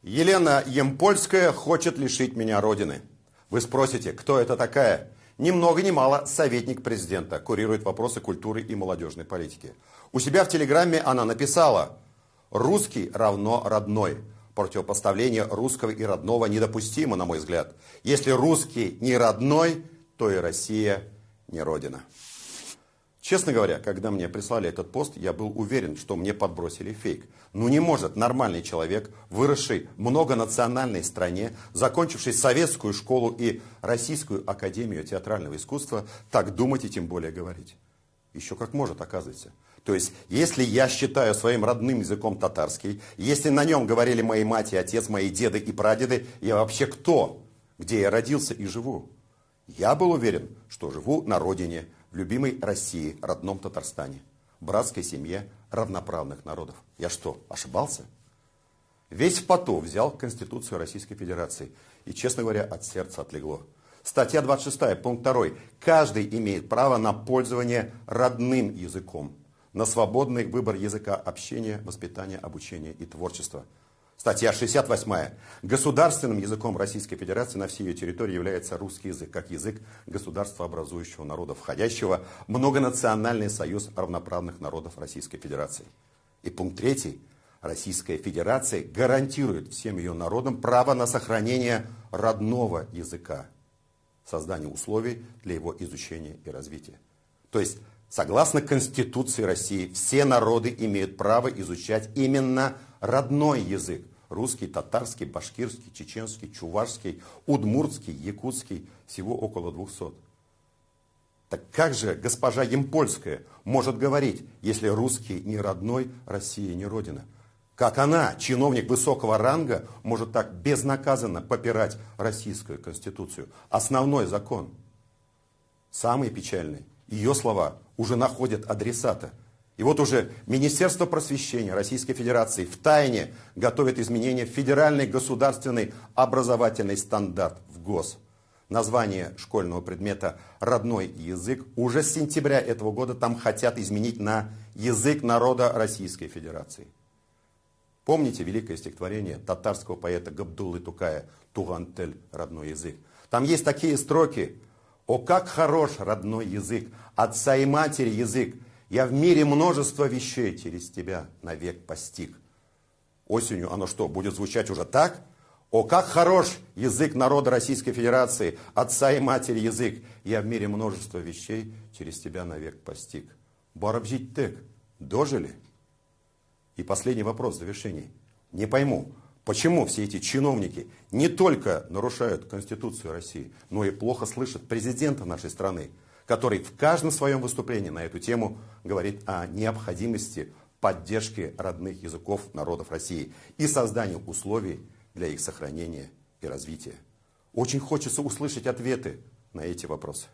Елена Ямпольская хочет лишить меня родины. Вы спросите, кто это такая? Ни много ни мало советник президента, курирует вопросы культуры и молодежной политики. У себя в телеграмме она написала: «Русский равно родной». Противопоставление русского и родного недопустимо, на мой взгляд. Если русский не родной, то и Россия не родина. Честно говоря, когда мне прислали этот пост, я был уверен, что мне подбросили фейк. Ну не может нормальный человек, выросший в многонациональной стране, закончивший советскую школу и Российскую академию театрального искусства, так думать и тем более говорить. Еще как может, оказывается. То есть, если я считаю своим родным языком татарский, если на нем говорили мои мать и отец, мои деды и прадеды, я вообще кто? Где я родился и живу? Я был уверен, что живу на родине, в любимой России, родном Татарстане, братской семье равноправных народов. Я что, ошибался? Весь в поту взял Конституцию Российской Федерации. И, честно говоря, от сердца отлегло. Статья 26, пункт 2. Каждый имеет право на пользование родным языком, на свободный выбор языка общения, воспитания, обучения и творчества. Статья 68. Государственным языком Российской Федерации на всей ее территории является русский язык, как язык государствообразующего народа, входящего в многонациональный союз равноправных народов Российской Федерации. И пункт 3. Российская Федерация гарантирует всем ее народам право на сохранение родного языка, создание условий для его изучения и развития. То есть, согласно Конституции России, все народы имеют право изучать именно родной язык. Русский, татарский, башкирский, чеченский, чувашский, удмуртский, якутский. Всего около 200. Так как же госпожа Ямпольская может говорить, если русский не родной, Россия не родина? Как она, чиновник высокого ранга, может так безнаказанно попирать Российскую Конституцию? Основной закон. Самый печальный. Ее слова уже находят адресата. И вот уже Министерство просвещения Российской Федерации втайне готовит изменения в федеральный государственный образовательный стандарт в ГОС. Название школьного предмета «Родной язык» уже с сентября этого года там хотят изменить на «Язык народа Российской Федерации». Помните великое стихотворение татарского поэта Габдуллы Тукая «Туган-тель. Родной язык»? Там есть такие строки: «О, как хорош родной язык, отца и матери язык! Я в мире множество вещей через тебя навек постиг». Осенью оно что, будет звучать уже так? «О, как хорош язык народа Российской Федерации, отца и матери язык! Я в мире множество вещей через тебя навек постиг». Барабжиттек, дожили? И последний вопрос в завершении. Не пойму, почему все эти чиновники не только нарушают Конституцию России, но и плохо слышат президента нашей страны, который в каждом своем выступлении на эту тему говорит о необходимости поддержки родных языков народов России и создании условий для их сохранения и развития. Очень хочется услышать ответы на эти вопросы.